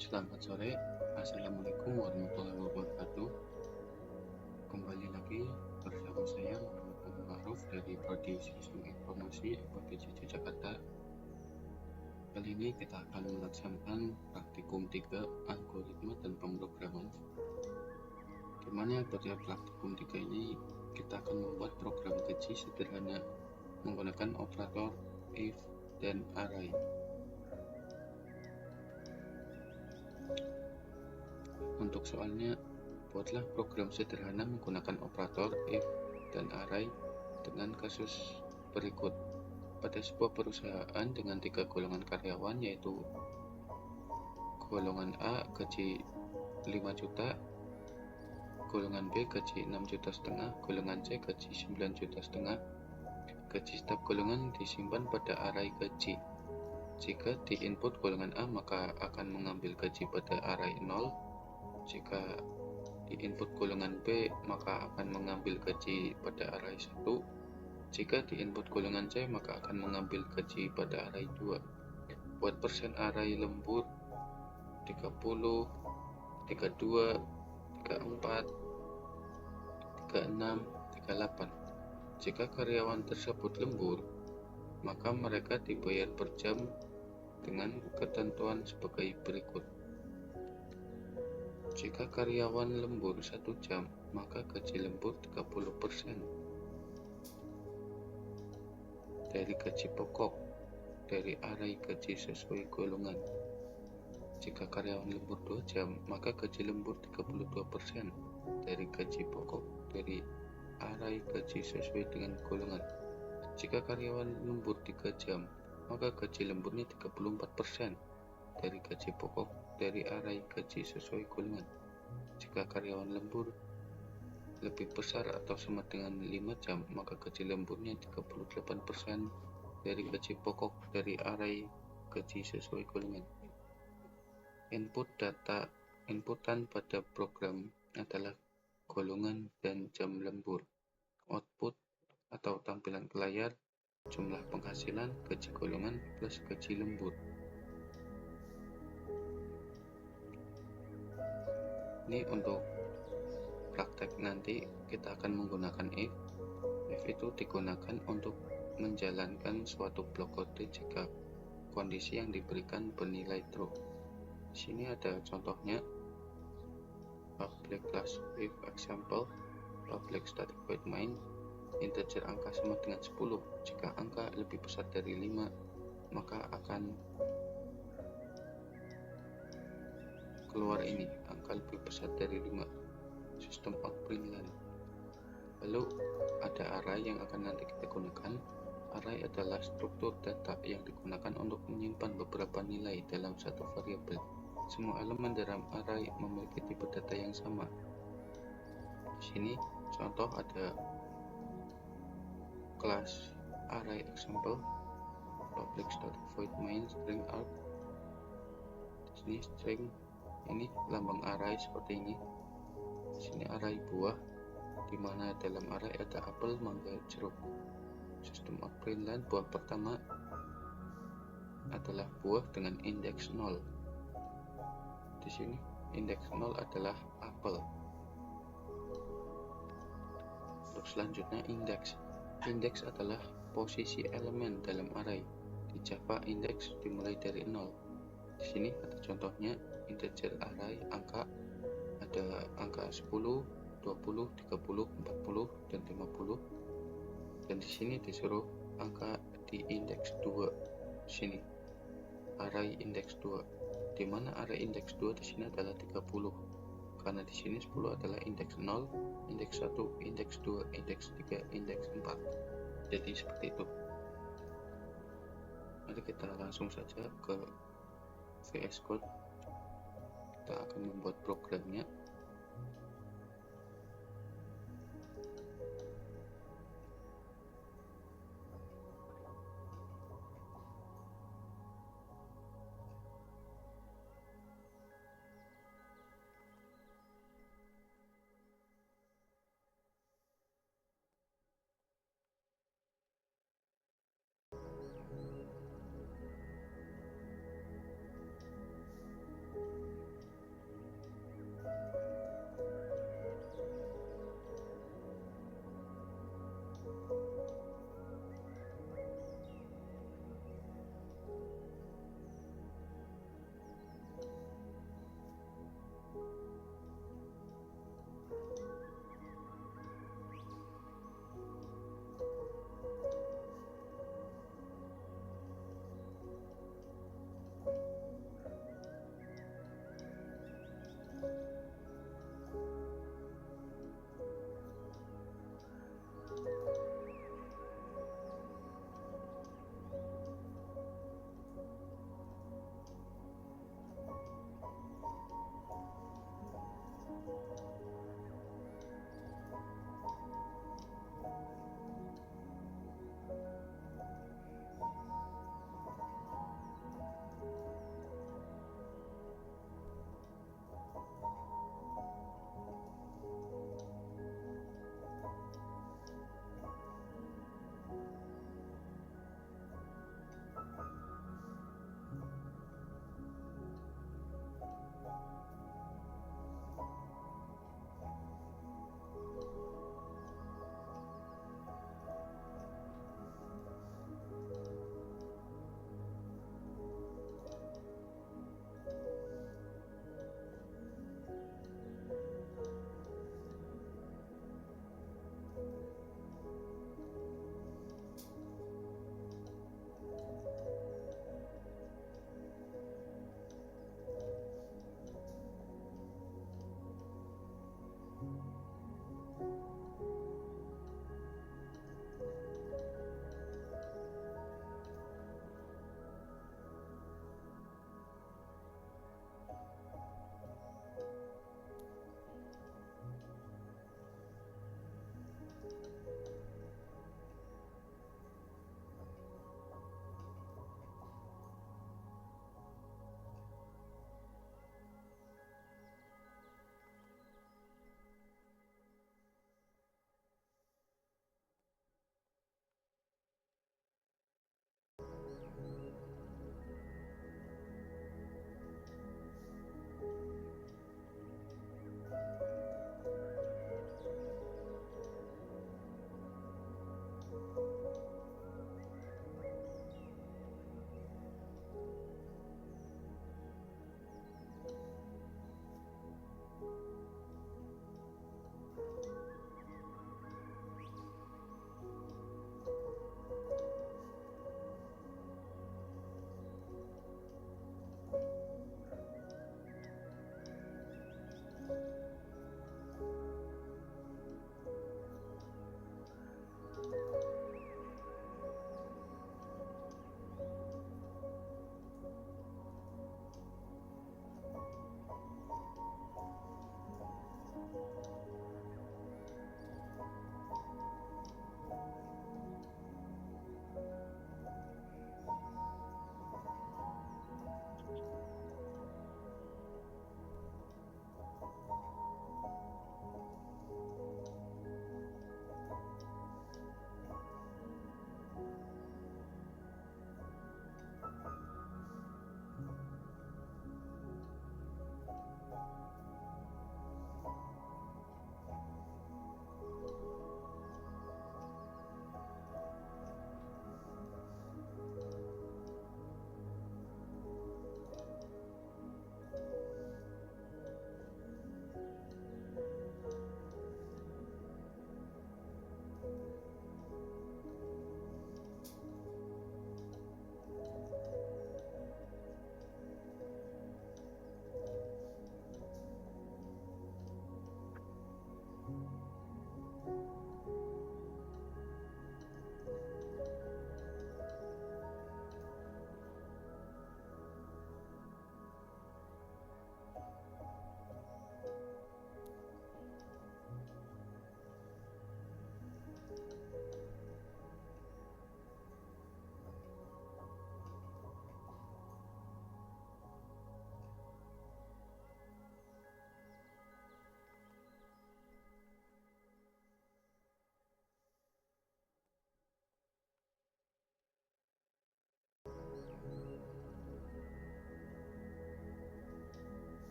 Selamat sore, Assalamualaikum warahmatullahi wabarakatuh. Kembali lagi bersama saya Muhammad Ma'ruf dari Prodi Sistem Informasi FKIP Jakarta. Kali ini kita akan melaksanakan praktikum 3 algoritma dan pemrograman. Di mana pada praktikum 3 ini kita akan membuat program keji sederhana menggunakan operator if dan array. Untuk soalnya, buatlah program sederhana menggunakan operator if dan array dengan kasus berikut. Pada sebuah perusahaan dengan 3 golongan karyawan, yaitu golongan A gaji 5 juta, golongan B gaji 6,5 juta, golongan C gaji 9,5 juta. Gaji setiap golongan disimpan pada array gaji. Jika di input golongan A, maka akan mengambil gaji pada array 0. Jika di input golongan B, maka akan mengambil gaji pada array 1. Jika di input golongan C, maka akan mengambil gaji pada array 2. Buat persen array lembur 30, 32, 34, 36, 38. Jika karyawan tersebut lembur, maka mereka dibayar per jam dengan ketentuan sebagai berikut. Jika karyawan lembur 1 jam, maka gaji lembur 30% dari gaji pokok dari array gaji sesuai golongan. Jika karyawan lembur 2 jam, maka gaji lembur 32% dari gaji pokok dari array gaji sesuai dengan golongan. Jika karyawan lembur 3 jam, maka gaji lemburnya 34% dari gaji pokok dari array gaji sesuai golongan. Jika karyawan lembur lebih besar atau sama dengan 5 jam, maka gaji lemburnya 38% dari gaji pokok dari array gaji sesuai golongan. Inputan pada program adalah golongan dan jam lembur. Output atau tampilan ke layar, jumlah penghasilan, gaji golongan plus gaji lembur. Ini untuk praktek nanti kita akan menggunakan if. If itu digunakan untuk menjalankan suatu blok kode jika kondisi yang diberikan bernilai true. Di sini ada contohnya. Public class if example, public static void main, integer angka sama dengan 10. Jika angka lebih besar dari 5, maka akan keluar ini, angka lebih besar dari 5. Sistem out println. Lalu ada array yang akan nanti kita gunakan. Array adalah struktur data yang digunakan untuk menyimpan beberapa nilai dalam satu variabel. Semua elemen dalam array memiliki tipe data yang sama. Di sini contoh ada kelas array example, public static void main string arg. Di sini string ini lambang array seperti ini. Di sini array buah, di mana dalam array ada apel, mangga, jeruk. Sistem out println, buah pertama adalah buah dengan indeks 0. Di sini indeks 0 adalah apel. Untuk selanjutnya indeks. Indeks adalah posisi elemen dalam array. Di Java indeks dimulai dari 0. Di sini ada contohnya integer array angka, ada angka 10, 20, 30, 40, dan 50. Dan di sini disuruh angka di indeks 2. Di sini array indeks 2, di mana array indeks 2 di sini adalah 30. Karena di sini 10 adalah indeks 0, indeks 1, indeks 2, indeks 3, indeks 4. Jadi seperti itu. Mari kita langsung saja ke VS Code. Kita akan membuat programnya.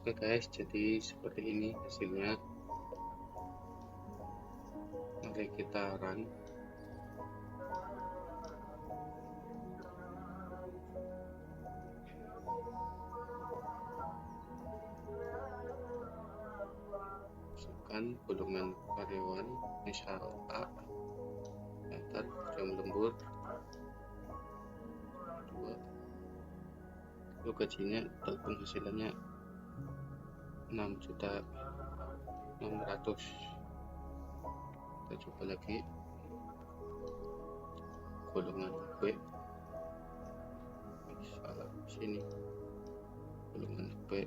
Oke guys, jadi seperti ini hasilnya. Mari kita run. Masukkan golongan karyawan, misal A, enter, jam lembur 2. Lalu gajinya atau penghasilannya 6.600.000. Kita coba lagi golongan B, salah sini, golongan B,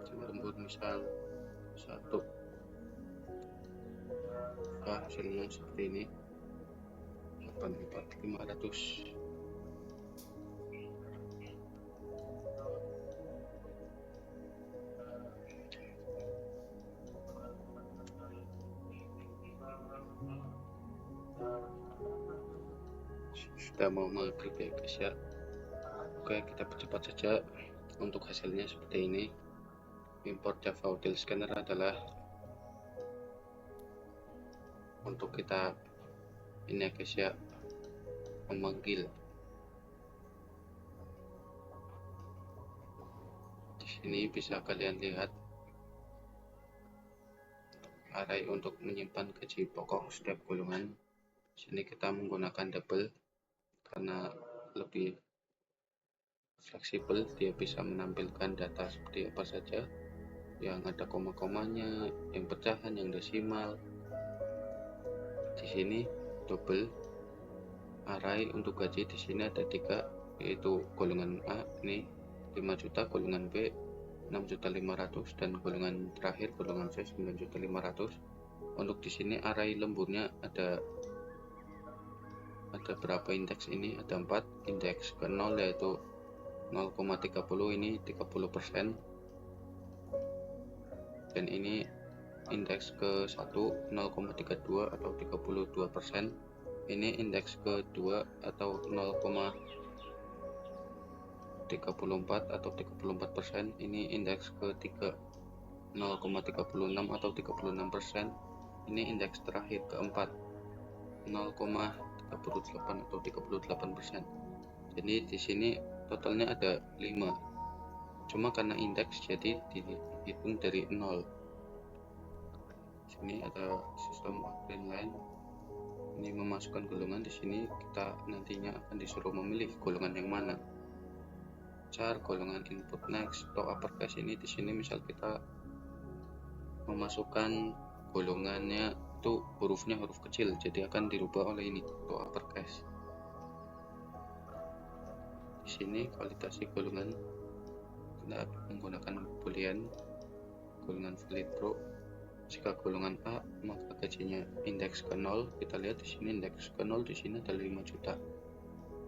jam lembur misal 1. Hasilnya seperti ini, 8.500. Sudah mau maghrib ya guys ya. Oke, kita percepat saja. Untuk hasilnya seperti ini. Import Java Util Scanner adalah untuk kita ini ya guys ya, memanggil. Di sini bisa kalian lihat array untuk menyimpan gaji pokok setiap golongan. Di sini kita menggunakan double karena lebih fleksibel, dia bisa menampilkan data seperti apa saja, yang ada koma-komanya, yang pecahan, yang desimal. Di sini double array untuk gaji. Di sini ada 3, yaitu golongan A ini 5 juta, golongan B 6.500.000, dan golongan terakhir golongan C 9.500.000. Untuk di sini array lemburnya ada berapa indeks ini? Ada 4. Indeks ke 0 yaitu 0,30, ini 30%, dan ini indeks ke 1 0,32 atau 32%, ini indeks ke 2 atau 0,34 atau 34%, ini indeks ke 3 0,36 atau 36%, ini indeks terakhir keempat 0,38 atau 38%. Jadi di sini totalnya ada 5, cuma karena indeks jadi dihitung dari 0. Sini ada sistem outline line, ini memasukkan golongan. Di sini kita nantinya akan disuruh memilih golongan yang mana. Char golongan input next atau uppercase ini, di sini misal kita memasukkan golongannya itu hurufnya huruf kecil, jadi akan dirubah oleh ini atau uppercase. Di sini validasi golongan kita menggunakan boolean golongan valid pro. Jika golongan A maka gajinya indeks ke 0. Kita lihat di sini indeks ke 0, di sini ada 5 juta.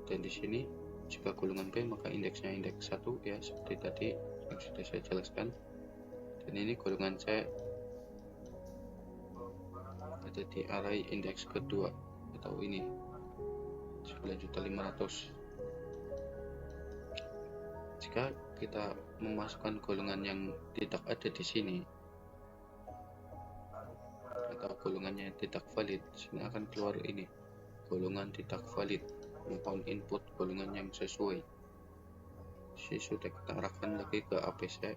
Dan di sini jika golongan B maka indeksnya indeks 1 ya, seperti tadi yang sudah saya jelaskan. Dan ini golongan C ada di array indeks kedua atau ini 9.500.000. Jika kita memasukkan golongan yang tidak ada di sini atau golongannya tidak valid, sini akan keluar ini golongan tidak valid, mohon input golongan yang sesuai. Sini sudah kita arahkan lagi ke APC.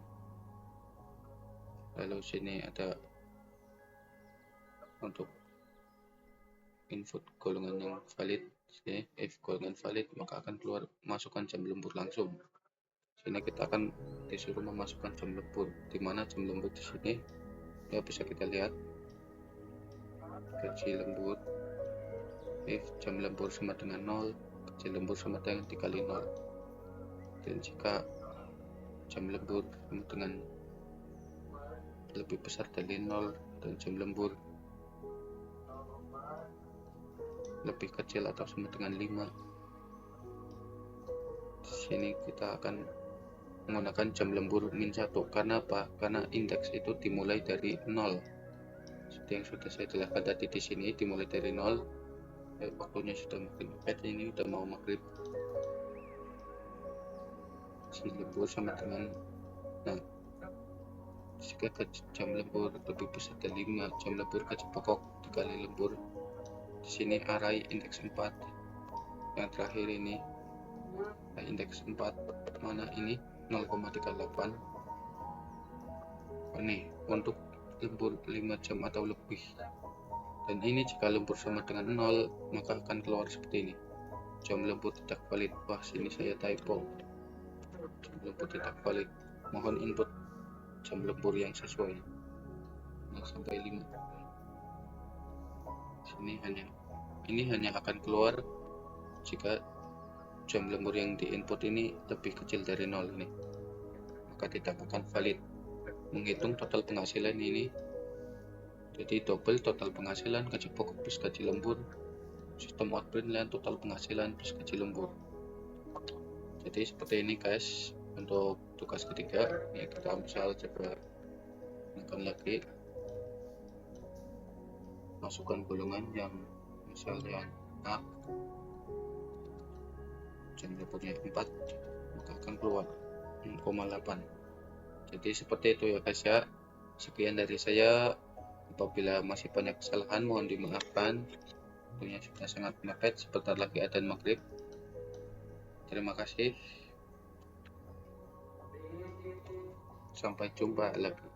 Lalu sini ada untuk input golongan yang valid. Sini if golongan valid maka akan keluar masukkan jam lembur langsung. Sini kita akan disuruh memasukkan jam lembur, di mana jam lembur di sini ya bisa kita lihat gaji lembur. If jam lembur sama dengan 0, gaji lembur sama dengan dikali 0. Dan jika jam lembur sama dengan lebih besar dari 0 dan jam lembur lebih kecil atau sama dengan 5, di sini kita akan menggunakan jam lembur min 1. Karena apa? Karena indeks itu dimulai dari 0. Seperti yang sudah saya jelaskan tadi, di sini dimulai dari 0. Waktunya sudah makin mepet, ini udah mau maghrib. Jam lembur sama dengan, nah Jika jam lembur lebih besar dari 5 jam lembur gaji pokok dikali lembur. Di sini array indeks 4. Yang terakhir ini indeks 4 mana ini 0,38. Ini untuk lembur 5 jam atau lebih. Dan ini jika lembur sama dengan 0 maka akan keluar seperti ini. Jam lembur tidak valid. Wah, sini saya typo. Jam lembur tidak valid. Mohon input jam lembur yang sesuai. 0 sampai 5. Ini hanya akan keluar jika jam lembur yang diinput ini lebih kecil dari 0 ini. Maka tidak akan valid. Menghitung total penghasilan ini. Jadi double total penghasilan gaji pokok plus gaji lembur. Sistem outprint dan total penghasilan plus gaji lembur. Jadi seperti ini guys untuk tugas ketiga. Ya, kita misal coba tekan lagi, masukkan golongan yang misalnya A, jam lemburnya 4, maka akan keluar 6,8. Jadi seperti itu ya guys ya. Sekian dari saya. Apabila masih banyak kesalahan mohon dimaafkan. Waktunya sudah sangat mepet, sebentar lagi adzan maghrib. Terima kasih. Sampai jumpa lagi.